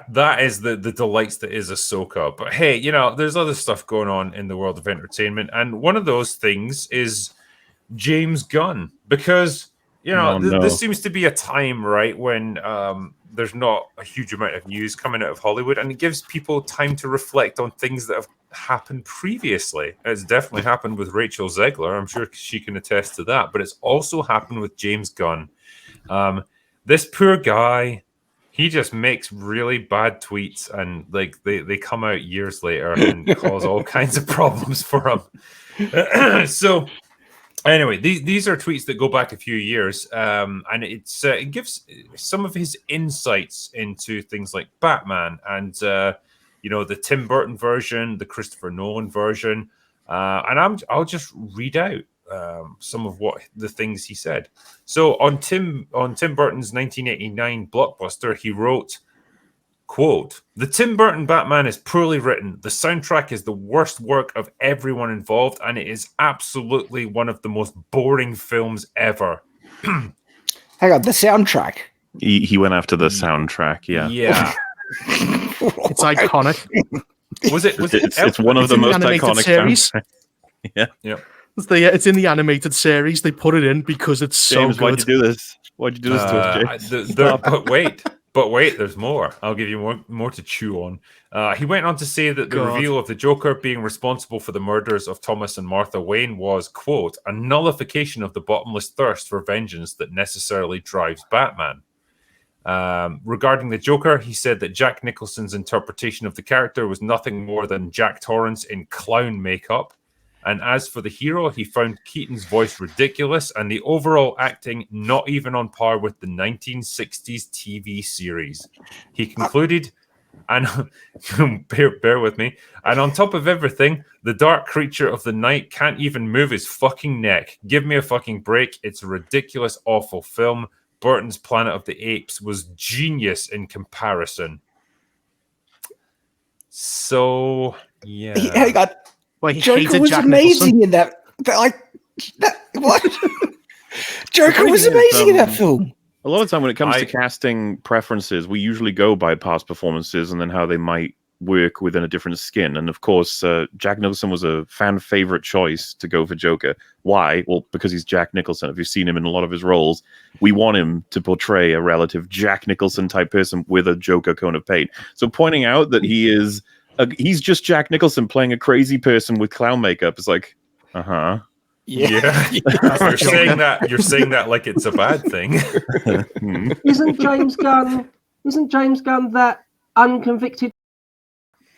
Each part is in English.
that is the delights that is Ahsoka. But hey, there's other stuff going on in the world of entertainment, and one of those things is James Gunn, because this seems to be a time, right, when there's not a huge amount of news coming out of Hollywood, and it gives people time to reflect on things that have happened previously. It's definitely happened with Rachel Zegler. I'm sure she can attest to that. But it's also happened with James Gunn. This poor guy, he just makes really bad tweets, and like they come out years later and cause all kinds of problems for him. So anyway, these are tweets that go back a few years, and it gives some of his insights into things like Batman and the Tim Burton version, the Christopher Nolan version, and I'll just read out some of what the things he said. So on Tim Burton's 1989 blockbuster, he wrote, quote, "The Tim Burton Batman is poorly written. The soundtrack is the worst work of everyone involved, and it is absolutely one of the most boring films ever." Hang on, the soundtrack. He went after the soundtrack, yeah. Yeah. It's iconic. It's one of the most iconic series. Yeah. Yeah. It's in the animated series. They put it in because it's so James, good. why'd you do this? Why'd you do this to us, James? But wait, there's more. I'll give you more to chew on. He went on to say that the reveal of the Joker being responsible for the murders of Thomas and Martha Wayne was, quote, "a nullification of the bottomless thirst for vengeance that necessarily drives Batman." Regarding the Joker, he said that Jack Nicholson's interpretation of the character was nothing more than Jack Torrance in clown makeup. And as for the hero, he found Keaton's voice ridiculous and the overall acting not even on par with the 1960s TV series. He concluded, and bear with me, and on top of everything, the dark creature of the night can't even move his fucking neck. Give me a fucking break. It's a ridiculous, awful film. Burton's Planet of the Apes was genius in comparison. So, yeah. Hang on. Well, he Joker was Jack amazing Nicholson. in that. What? Joker was amazing in that film. A lot of time when it comes to casting preferences, we usually go by past performances and then how they might work within a different skin. And of course, Jack Nicholson was a fan favorite choice to go for Joker. Why? Well, because he's Jack Nicholson. If you've seen him in a lot of his roles, we want him to portray a relative Jack Nicholson type person with a Joker cone of paint. So pointing out that he's just Jack Nicholson playing a crazy person with clown makeup is like, Yeah. You're saying that like it's a bad thing. Isn't James Gunn that unconvicted?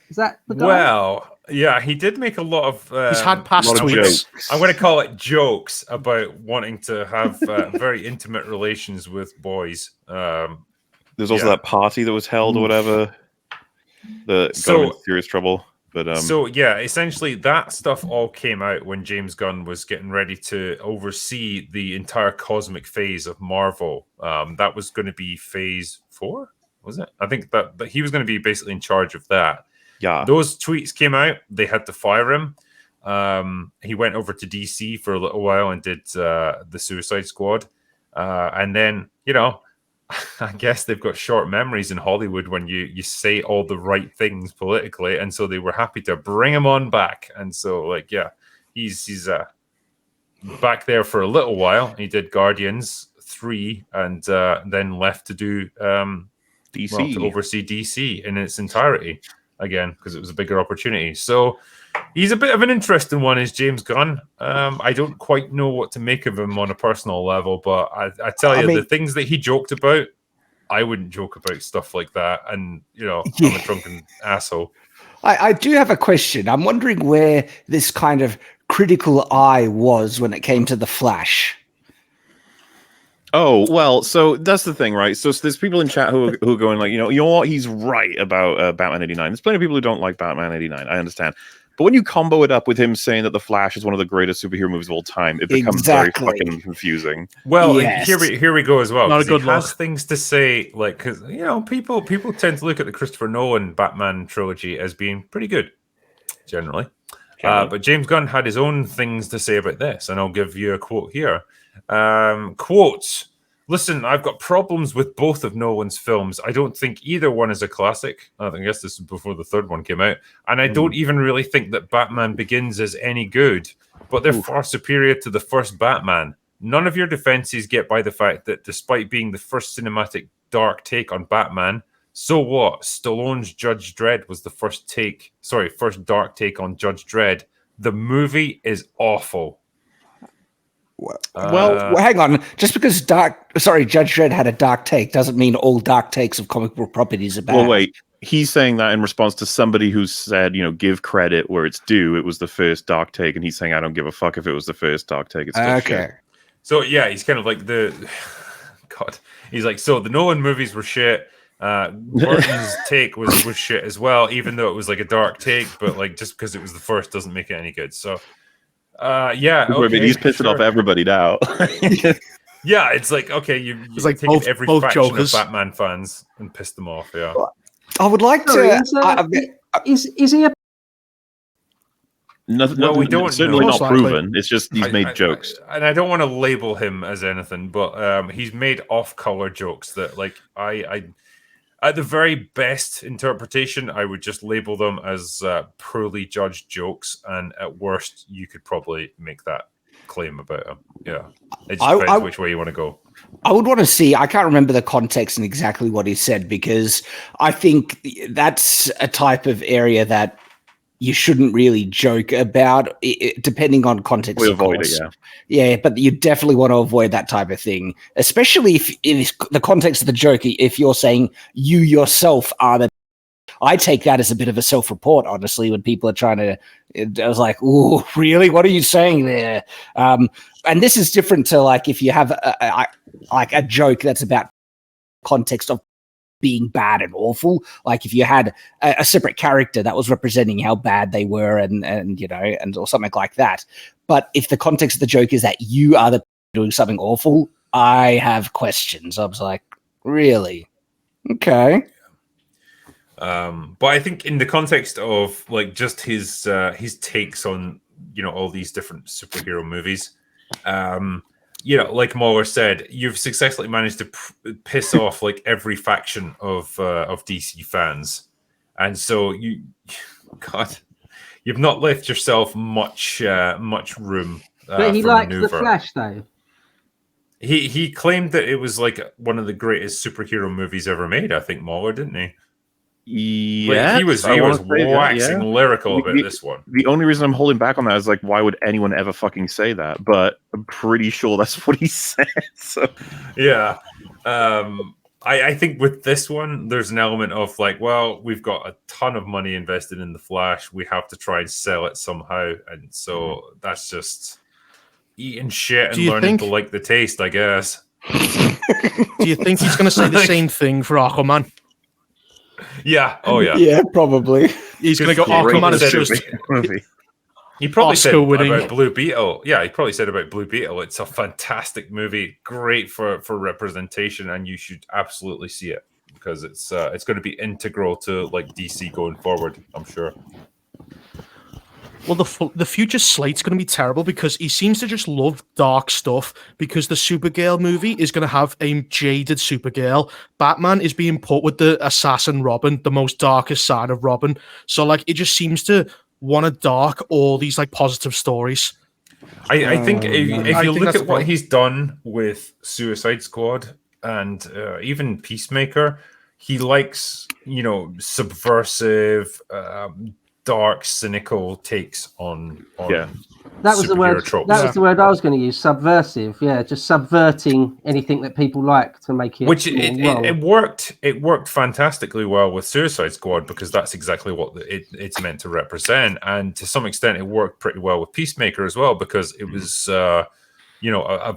Is that the guy? Well, yeah, he did make a lot of. He's had past tweets. I'm going to call it jokes about wanting to have very intimate relations with boys. There's also that party that was held or whatever that got him in serious trouble. But so yeah, essentially that stuff all came out when James Gunn was getting ready to oversee the entire cosmic phase of Marvel. That was going to be phase 4, was it? I think that he was going to be basically in charge of that. Yeah, those tweets came out. They had to fire him. He went over to DC for a little while and did the Suicide Squad, and then I guess they've got short memories in Hollywood when you say all the right things politically, and so they were happy to bring him on back. And so, he's back there for a little while. He did Guardians 3, and then left to do DC, to oversee DC in its entirety again because it was a bigger opportunity. So he's a bit of an interesting one, is James Gunn. I don't quite know what to make of him on a personal level, but I tell you, the things that he joked about, I wouldn't joke about stuff like that. And, I'm a drunken asshole. I do have a question. I'm wondering where this kind of critical eye was when it came to The Flash. Oh, well, so that's the thing, right? So there's people in chat who are going like, you know what? He's right about Batman 89. There's plenty of people who don't like Batman 89. I understand. But when you combo it up with him saying that The Flash is one of the greatest superhero movies of all time, it becomes very fucking confusing. Well, here we go as well. Not a good he has things to say, like, because people tend to look at the Christopher Nolan Batman trilogy as being pretty good, generally. But James Gunn had his own things to say about this, and I'll give you a quote here. Quote, Listen, I've got problems with both of Nolan's films. I don't think either one is a classic. I guess this is before the third one came out. And I don't even really think that Batman Begins is any good. But they're far superior to the first Batman. None of your defenses get by the fact that despite being the first cinematic dark take on Batman, so what? Stallone's Judge Dredd was the first dark take on Judge Dredd. The movie is awful. Well, hang on. Just because Judge Dredd had a dark take doesn't mean all dark takes of comic book properties are bad. Well, wait. He's saying that in response to somebody who said, give credit where it's due. It was the first dark take, and he's saying, I don't give a fuck if it was the first dark take. It's still shit. So, yeah, he's kind of like God. He's like, so the Nolan movies were shit. Burton's take was shit as well, even though it was like a dark take, but like just because it was the first doesn't make it any good. So, yeah. Okay, he's pissing off everybody now. Yeah, it's like, okay, you like taken both every faction Jokers. of Batman fans and pissed them off, yeah. I would like to. Is he a? Nothing. Well, we don't certainly know. not proven. It's just he's made jokes, and I don't want to label him as anything, but he's made off-color jokes that, like, I at the very best interpretation, I would just label them as poorly judged jokes, and at worst, you could probably make that claim about him. Yeah, it just depends which way you want to go. I would want to see. I can't remember the context and exactly what he said, because I think that's a type of area that you shouldn't really joke about, depending on context. We avoid it, yeah, but you definitely want to avoid that type of thing, especially if the context of the joke. If you're saying you yourself are the, I take that as a bit of a self-report, honestly, when people are trying to. I was like, "Ooh, really? What are you saying there?" And this is different to like if you have a joke that's about context of being bad and awful. Like if you had a separate character that was representing how bad they were, and or something like that. But if the context of the joke is that you are the doing something awful, I have questions. I was like, really? Okay. But I think in the context of like just his takes on all these different superhero movies, like Mauler said, you've successfully managed to piss off like every faction of DC fans, and so you've not left yourself much room. But he liked the Flash, though. He claimed that it was like one of the greatest superhero movies ever made. I think Mauler, didn't he? Yeah, he was waxing lyrical about this one. The only reason I'm holding back on that is like, why would anyone ever fucking say that? But I'm pretty sure that's what he said. So yeah, I think with this one, there's an element of like, well, we've got a ton of money invested in the Flash. We have to try and sell it somehow, and so that's just eating shit and learning to like the taste, I guess. Do you think he's going to say the same thing for Aquaman? Yeah. Oh, yeah. Yeah, probably. He's going to go, Aquaman is just... He probably said Oscar-winning. about Blue Beetle. Yeah, he probably said about Blue Beetle. It's a fantastic movie, great for representation, and you should absolutely see it because it's going to be integral to like DC going forward, I'm sure. Well, the future slate's going to be terrible because he seems to just love dark stuff because the Supergirl movie is going to have a jaded Supergirl. Batman is being put with the assassin Robin, the most darkest side of Robin. So, like, it just seems to want to dark all these, like, positive stories. I think if you look at what he's done with Suicide Squad and even Peacemaker, he likes, subversive, dark, cynical takes on that was the word. Tropes. That was the word I was going to use. Subversive. Yeah, just subverting anything that people like to make it. Which it worked. It worked fantastically well with Suicide Squad because that's exactly what it's meant to represent, and to some extent, it worked pretty well with Peacemaker as well because it was, a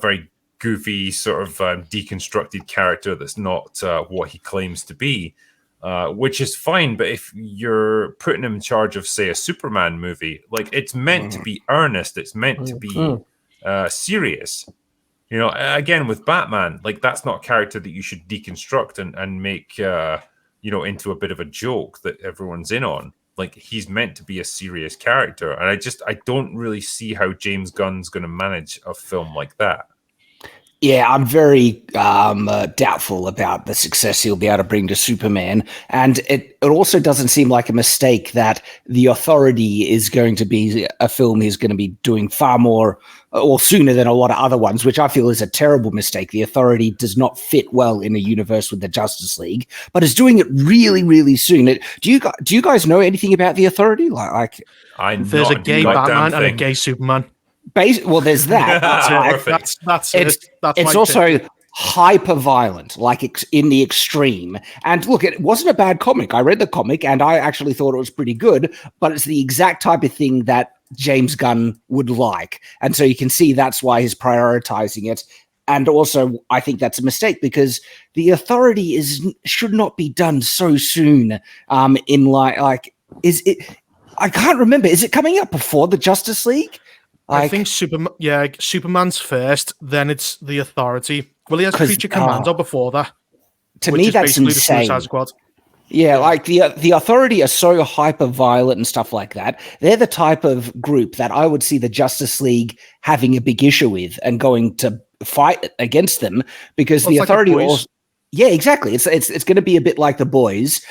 very goofy sort of deconstructed character that's not what he claims to be. Which is fine, but if you're putting him in charge of, say, a Superman movie, like it's meant to be earnest, it's meant to be serious. Again with Batman, like that's not a character that you should deconstruct and make, into a bit of a joke that everyone's in on. Like he's meant to be a serious character, and I don't really see how James Gunn's going to manage a film like that. Yeah, I'm very doubtful about the success he'll be able to bring to Superman. And it also doesn't seem like a mistake that The Authority is going to be a film he's going to be doing far more or sooner than a lot of other ones, which I feel is a terrible mistake. The Authority does not fit well in a universe with the Justice League, but is doing it really, really soon. Do you guys know anything about The Authority? There's a gay Batman and a gay Superman. Well, there's that. That's it's also hyper violent, like in the extreme. And look, it wasn't a bad comic. I read the comic and I actually thought it was pretty good, but it's the exact type of thing that James Gunn would like. And so you can see that's why he's prioritizing it. And also, I think that's a mistake because The Authority should not be done so soon. Is it? I can't remember. Is it coming up before the Justice League? I think Superman's first, then it's The Authority. Well, he has Creature Commando before that. To me, that's insane. Yeah, like the Authority are so hyper violent and stuff like that. They're the type of group that I would see the Justice League having a big issue with and going to fight against them because the Authority also. Yeah, exactly. It's going to be a bit like the Boys.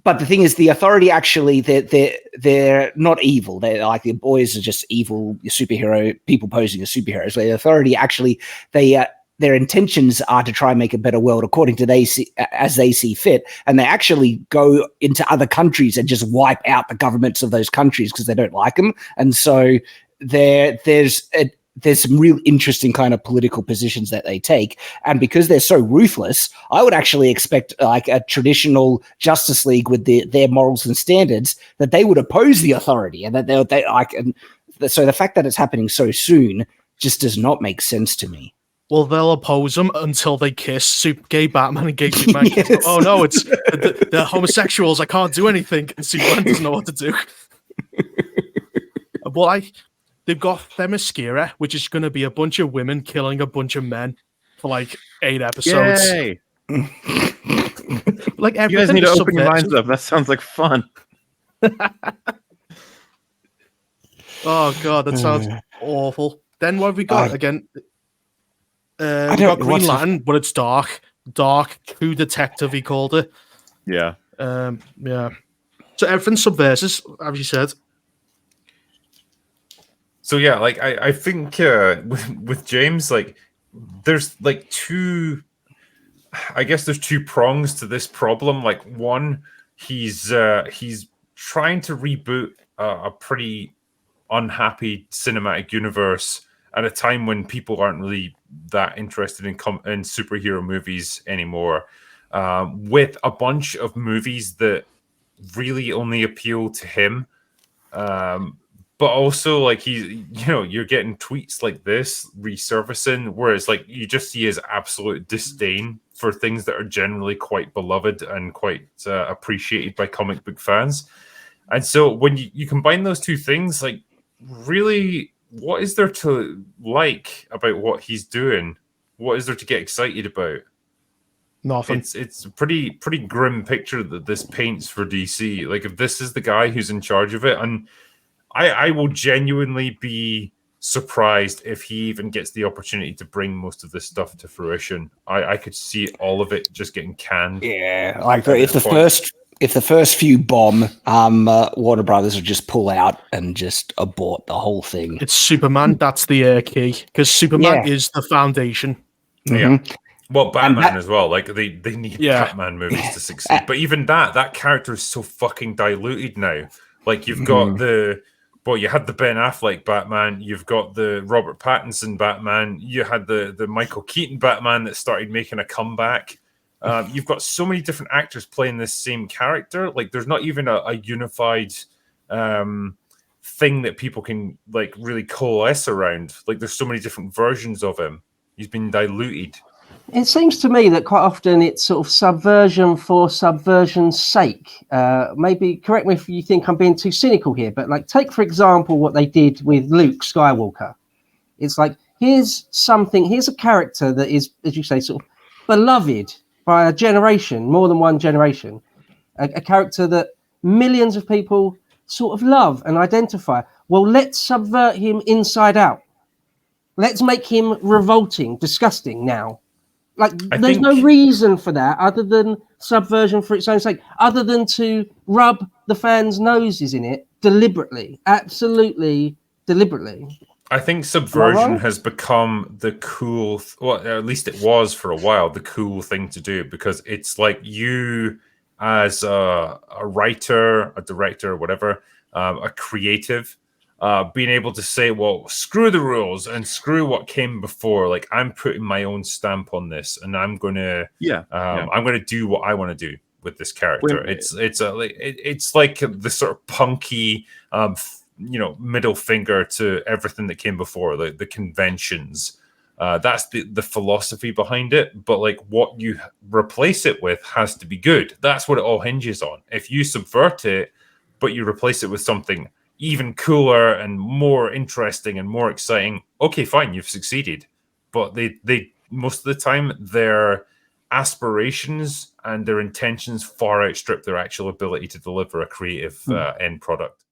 But the thing is, the Authority actually they're not evil. They're like the Boys are just evil superhero people posing as superheroes. The Authority actually their intentions are to try and make a better world according to as they see fit, and they actually go into other countries and just wipe out the governments of those countries because they don't like them. And so there's some real interesting kind of political positions that they take. And because they're so ruthless, I would actually expect like a traditional Justice League with their morals and standards that they would oppose the Authority and that they like. And so the fact that it's happening so soon just does not make sense to me. Well, they'll oppose them until they kiss gay Batman and gay Superman. Yes. Oh no, it's the homosexuals. I can't do anything. And Superman doesn't know what to do. Well, they've got Themyscira, which is going to be a bunch of women killing a bunch of men for like 8 episodes. Yay! Like you guys need to open your minds up. That sounds like fun. Oh god, that sounds awful. Then what have we got again? We got Green Lantern, but it's dark. True Detective, he called it. Yeah. Yeah. So everything's subversive, as you said. So yeah, like I think with James, like there's like two prongs to this problem. Like one, he's trying to reboot a pretty unhappy cinematic universe at a time when people aren't really that interested in superhero movies anymore, with a bunch of movies that really only appeal to him. But also, like, you're getting tweets like this resurfacing, where it's like you just see his absolute disdain for things that are generally quite beloved and quite appreciated by comic book fans. And so when you combine those two things, like, really, what is there to like about what he's doing? What is there to get excited about? Nothing. It's a pretty grim picture that this paints for DC. Like, if this is the guy who's in charge of it, and I will genuinely be surprised if he even gets the opportunity to bring most of this stuff to fruition. I could see all of it just getting canned. Yeah, like if the first few bomb, Warner Brothers would just pull out and just abort the whole thing. It's Superman. That's the key, because Superman is the foundation. Yeah. Well, Batman as well. Like they need Batman movies to succeed. But even that character is so fucking diluted now. Like you've got you had the Ben Affleck Batman, you've got the Robert Pattinson Batman, you had the Michael Keaton Batman that started making a comeback. You've got so many different actors playing this same character. Like there's not even a unified thing that people can like really coalesce around. Like there's so many different versions of him. He's been diluted. It seems to me that quite often it's sort of subversion for subversion's sake. Maybe correct me if you think I'm being too cynical here, but like take for example what they did with Luke Skywalker. It's like here's a character that is, as you say, sort of beloved by a generation, more than one generation, a character that millions of people sort of love and identify. Well, let's subvert him inside out. Let's make him revolting, disgusting now. Like, I there's think- no reason for that other than subversion for its own sake, other than to rub the fans' noses in it deliberately, absolutely deliberately. I think subversion right? has become the cool, well, at least it was for a while, the cool thing to do, because it's like you as a writer, a director, whatever, a creative, being able to say, well, screw the rules and screw what came before. Like, I'm putting my own stamp on this, and I'm gonna, I'm gonna do what I want to do with this character. It's like the sort of punky, middle finger to everything that came before, like the conventions. That's the philosophy behind it. But like, what you replace it with has to be good. That's what it all hinges on. If you subvert it, but you replace it with something even cooler and more interesting and more exciting, okay, fine, you've succeeded. But they most of the time, their aspirations and their intentions far outstrip their actual ability to deliver a creative end product.